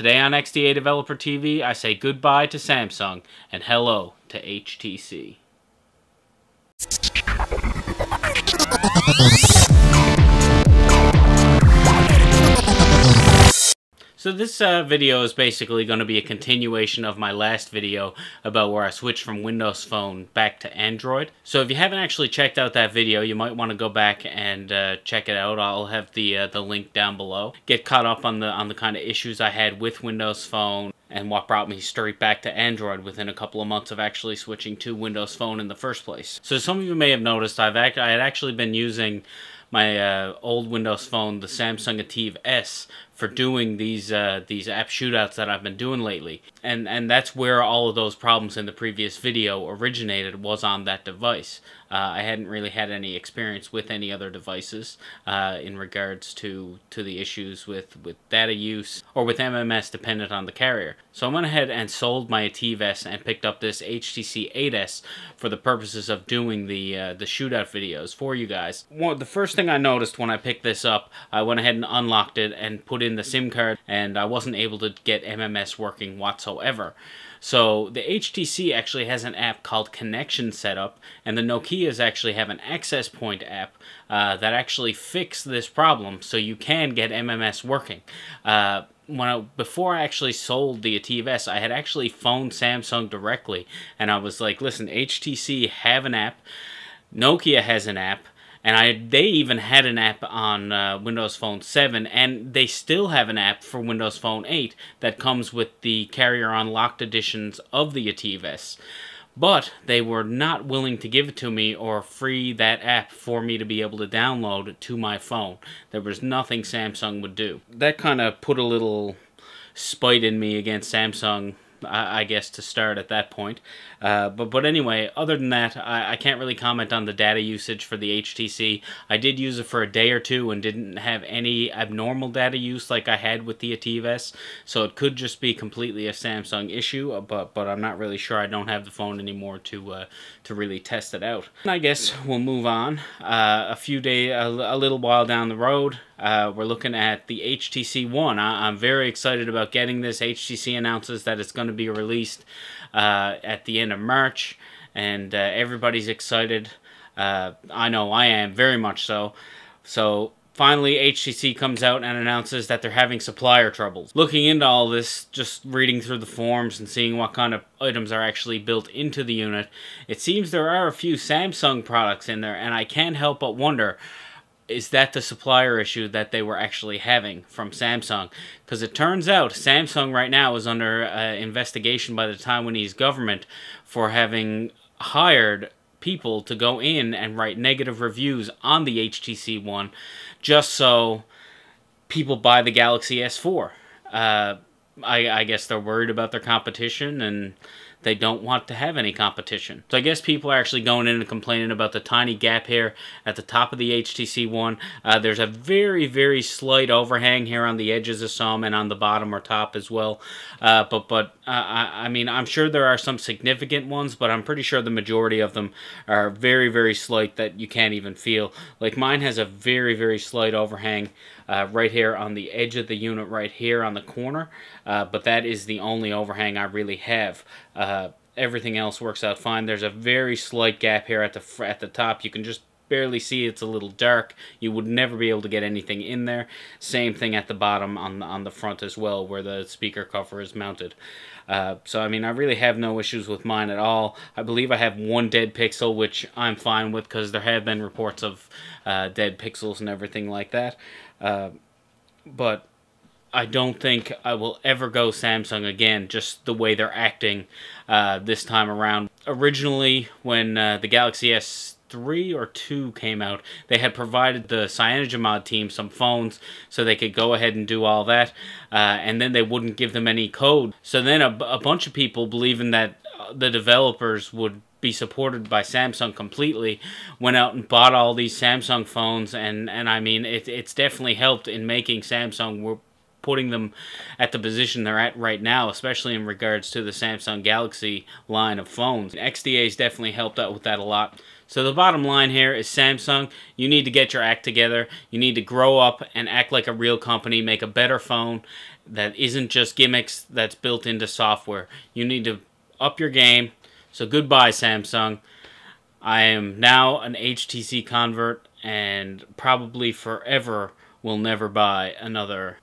Today on XDA Developer TV, I say goodbye to Samsung and hello to HTC. So this video is basically going to be a continuation of my last video about where I switched from Windows Phone back to Android. So if you haven't actually checked out that video, you might want to go back and check it out. I'll have the link down below. Get caught up on the kind of issues I had with Windows Phone and what brought me straight back to Android within a couple of months of actually switching to Windows Phone in the first place. So some of you may have noticed I had actually been using my old Windows Phone, the Samsung ATIV S, for doing these app shootouts that I've been doing lately. And that's where all of those problems in the previous video originated, was on that device. I hadn't really had any experience with any other devices in regards to the issues with data use or with MMS dependent on the carrier. So I went ahead and sold my ATIV S and picked up this HTC ATIV S for the purposes of doing the shootout videos for you guys. The first thing I noticed when I picked this up, I went ahead and unlocked it and put in the SIM card, and I wasn't able to get MMS working whatsoever. So the HTC actually has an app called Connection Setup, and the Nokias actually have an access point app that actually fix this problem, so you can get MMS working. Before I actually sold the ATIV S, I had actually phoned Samsung directly, and I was like, listen, HTC have an app, Nokia has an app, and they even had an app on Windows Phone 7, and they still have an app for Windows Phone 8 that comes with the carrier unlocked editions of the ATIV S. But they were not willing to give it to me or free that app for me to be able to download to my phone. There was nothing Samsung would do. That kind of put a little spite in me against Samsung, I guess, to start at that point. But anyway, other than that, I can't really comment on the data usage for the HTC. I did use it for a day or two and didn't have any abnormal data use like I had with the ATIV S, so it could just be completely a Samsung issue, but I'm not really sure. I don't have the phone anymore to really test it out. And I guess we'll move on. A little while down the road, we're looking at the HTC One. I'm very excited about getting this. HTC announces that it's going to be released at the end of March, and everybody's excited. I know I am, very much so. So finally HTC comes out and announces that they're having supplier troubles. Looking into all this, just reading through the forums and seeing what kind of items are actually built into the unit, it seems there are a few Samsung products in there, and I can't help but wonder, is that the supplier issue that they were actually having from Samsung? Because it turns out Samsung right now is under investigation by the Taiwanese government for having hired people to go in and write negative reviews on the HTC One just so people buy the Galaxy S4. I guess they're worried about their competition, and they don't want to have any competition. So I guess people are actually going in and complaining about the tiny gap here at the top of the HTC One. There's a very, very slight overhang here on the edges of some, and on the bottom or top as well. I mean, I'm sure there are some significant ones, but I'm pretty sure the majority of them are very, very slight that you can't even feel. Like mine has a very, very slight overhang right here on the edge of the unit, right here on the corner. But that is the only overhang I really have. Everything else works out fine. There's a very slight gap here at the top. You can just barely see. It's a little dark. You would never be able to get anything in there. Same thing at the bottom on the front as well, where the speaker cover is mounted. So I mean, I really have no issues with mine at all. I believe I have one dead pixel, which I'm fine with, because there have been reports of dead pixels and everything like that. But I don't think I will ever go Samsung again, just the way they're acting this time around. Originally, when the Galaxy S3 or 2 came out, they had provided the CyanogenMod team some phones so they could go ahead and do all that, and then they wouldn't give them any code. So then a bunch of people, believing that the developers would be supported by Samsung completely, went out and bought all these Samsung phones, and I mean, it's definitely helped in making Samsung, putting them at the position they're at right now, especially in regards to the Samsung Galaxy line of phones. XDA's definitely helped out with that a lot. So the bottom line here is, Samsung, you need to get your act together. You need to grow up and act like a real company, make a better phone, that isn't just gimmicks that's built into software. You need to up your game. So goodbye, Samsung. I am now an HTC convert and probably forever will never buy another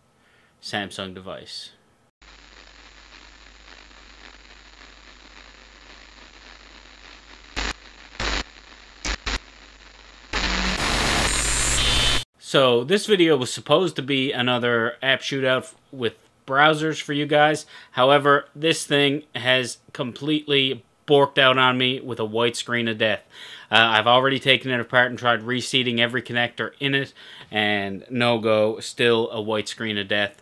Samsung device. So this video was supposed to be another app shootout with browsers for you guys. However, this thing has completely borked out on me with a white screen of death. I've already taken it apart and tried reseating every connector in it, and no go, still a white screen of death.